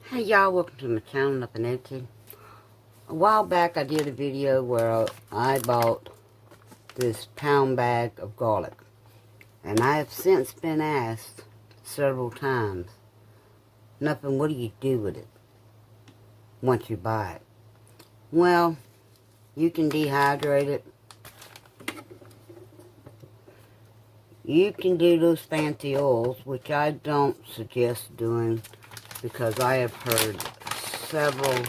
Hey y'all, welcome to my channel, Nuffin. A while back I did a video where I bought this pound bag of garlic. And I have since been asked several times, Nuffin, what do you do with it once you buy it? Well, you can dehydrate it. You can do those fancy oils, which I don't suggest doing because I have heard several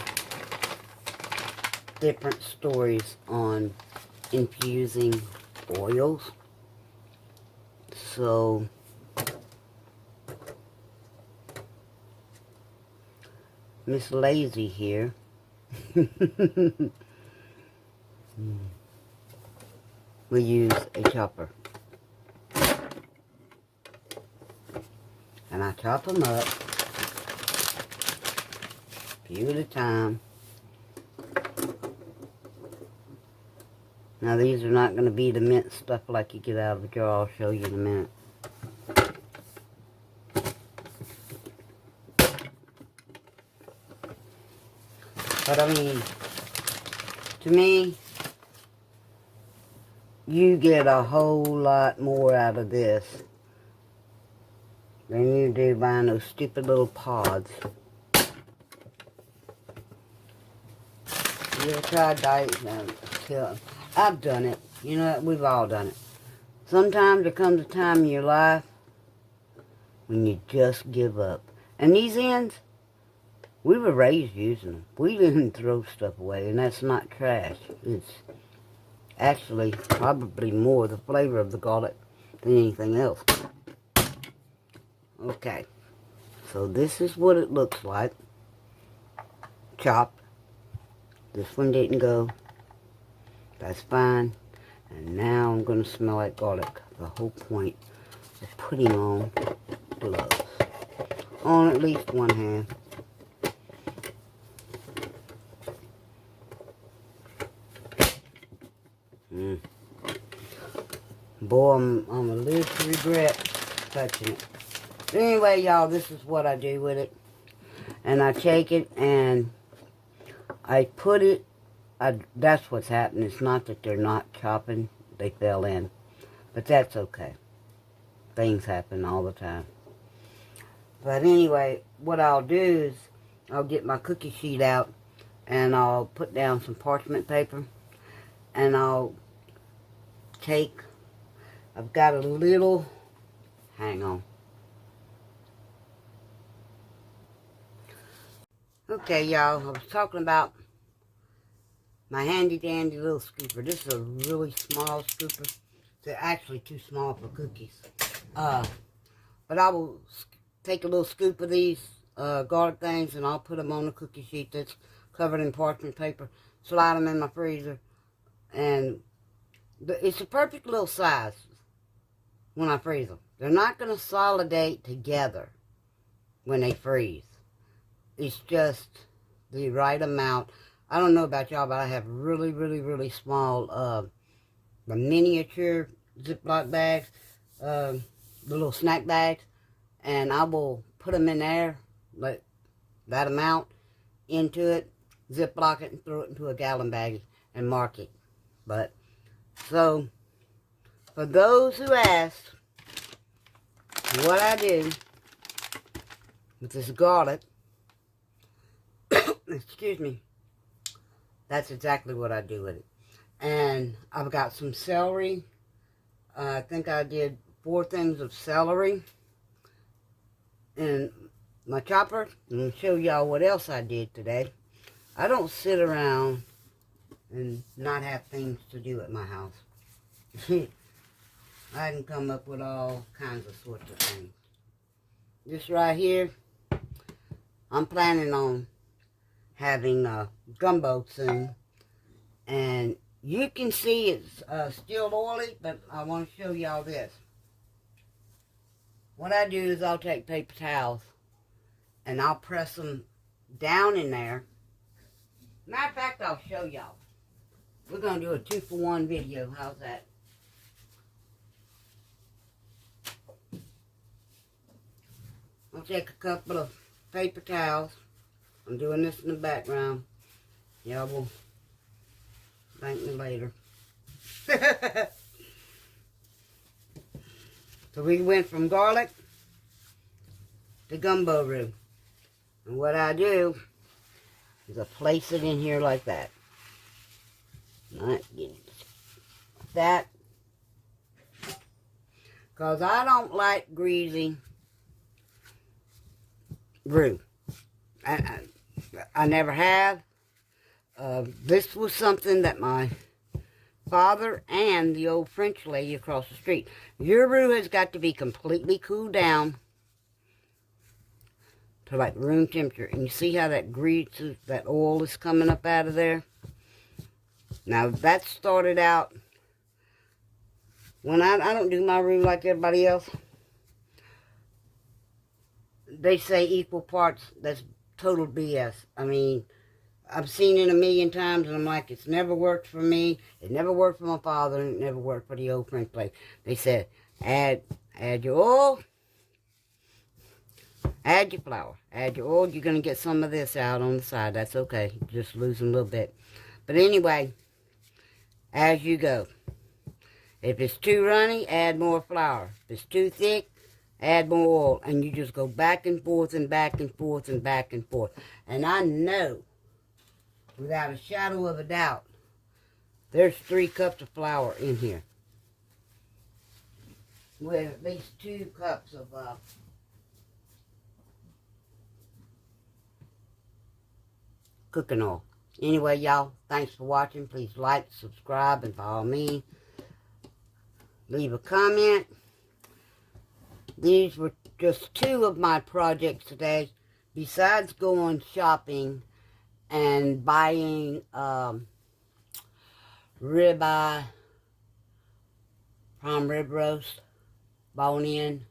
different stories on infusing oils. So Miss Lazy here we use a chopper, and I chop them up a few at a time. Now these are not going to be the minced stuff like you get out of a jar. I'll show you in a minute. But I mean, to me, you get a whole lot more out of this than you do buying those stupid little pods. You ever tried diet? I've done it. You know, we've all done it. Sometimes there comes a time in your life when you just give up. And these ends, we were raised using them. We didn't throw stuff away, and that's not trash. It's actually probably more the flavor of the garlic than anything else. Okay, so this is what it looks like. Chopped. This one didn't go. That's fine. And now I'm going to smell like garlic. The whole point of putting on gloves. On at least one hand. Boy, I'm a little to regret touching it. But anyway, y'all, this is what I do with it. And I take it and I put it, that's what's happening. It's not that they're not chopping. They fell in. But that's okay. Things happen all the time. But anyway, what I'll do is I'll get my cookie sheet out and I'll put down some parchment paper. And I'll take, I've got a little, hang on. Okay, y'all, I was talking about my handy dandy little scooper. This is a really small scooper. They're actually too small for cookies. But I will take a little scoop of these garlic things and I'll put them on a cookie sheet that's covered in parchment paper. Slide them in my freezer. And it's a perfect little size when I freeze them. They're not going to solidate together when they freeze. It's just the right amount. I don't know about y'all, but I have really, really, really small, the miniature Ziploc bags, the little snack bags, and I will put them in there, like that amount, into it, Ziploc it, and throw it into a gallon bag and mark it. But, so, for those who ask what I do with this garlic, excuse me, that's exactly what I do with it. And I've got some celery. I think I did 4 things of celery in my chopper. I'm going to show y'all what else I did today. I don't sit around and not have things to do at my house. I can come up with all kinds of sorts of things. This right here, I'm planning on having a gumbo soon. And you can see it's still oily, but I want to show y'all this. What I do is I'll take paper towels and I'll press them down in there. Matter of fact, I'll show y'all. We're going to do a 2-for-1 video. How's that? I'll take a couple of paper towels I'm doing this in the background. Y'all will thank me later. So we went from garlic to gumbo roux. And what I do is I place it in here like that. Not getting that. Because I don't like greasy roux. I never have. This was something that my father and the old French lady across the street. Your roux has got to be completely cooled down to like room temperature. And you see how that grease, that oil is coming up out of there? Now that started out, when I don't do my roux like everybody else. They say equal parts. That's total BS. I mean, I've seen it a million times, and I'm like, it's never worked for me. It never worked for my father, and it never worked for the old French lady. They said, add your oil, add your flour, add your oil. You're going to get some of this out on the side. That's okay. Just losing a little bit. But anyway, as you go. If it's too runny, add more flour. If it's too thick, add more oil. And you just go back and forth and back and forth and back and forth. And I know, without a shadow of a doubt, there's 3 cups of flour in here. With at least 2 cups of cooking oil. Anyway, y'all, thanks for watching. Please like, subscribe, and follow me. Leave a comment. These were just 2 of my projects today. Besides going shopping and buying ribeye, prime rib roast, bone-in.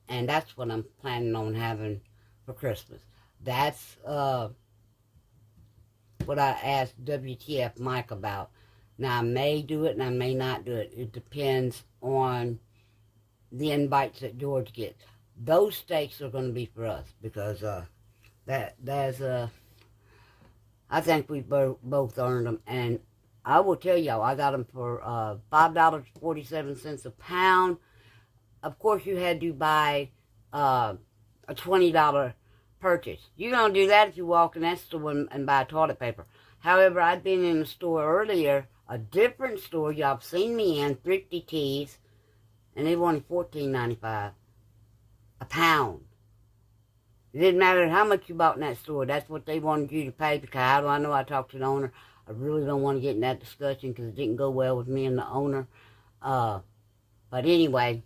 And that's what I'm planning on having for Christmas. That's what I asked WTF Mike about. Now, I may do it and I may not do it. It depends on the invites that George gets. Those steaks are going to be for us because I think we both earned them. And I will tell y'all, I got them for $5.47 a pound. Of course, you had to buy a $20 purchase. You're going to do that if you walk in that store and buy toilet paper. However, I'd been in a store earlier, a different store y'all have seen me in, Thrifty Teas, and they wanted $14.95 a pound. It didn't matter how much you bought in that store. That's what they wanted you to pay, because how do I know? I talked to the owner. I really don't want to get in that discussion because it didn't go well with me and the owner. But anyway,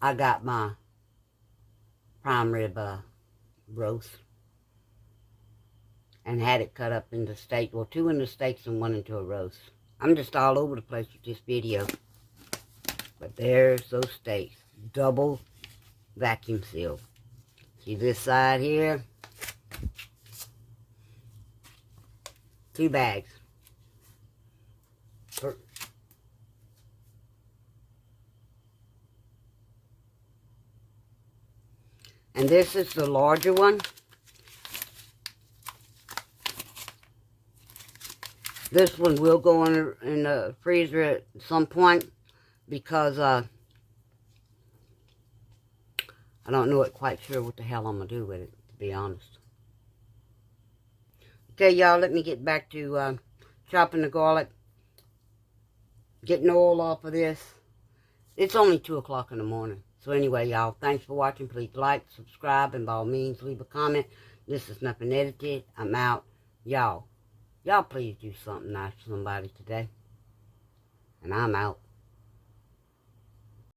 I got my prime rib roast and had it cut up into steak. Well, 2 into steaks and 1 into a roast. I'm just all over the place with this video. But there's those steaks. Double vacuum sealed. See this side here? 2 bags. And this is the larger one. This one will go in the freezer at some point because I don't know quite sure what the hell I'm going to do with it, to be honest. Okay, y'all, let me get back to chopping the garlic, getting the oil off of this. It's only 2 o'clock in the morning. So anyway, y'all, thanks for watching. Please like, subscribe, and by all means, leave a comment. This is Nuffin Edited. I'm out. Y'all please do something nice for somebody today. And I'm out.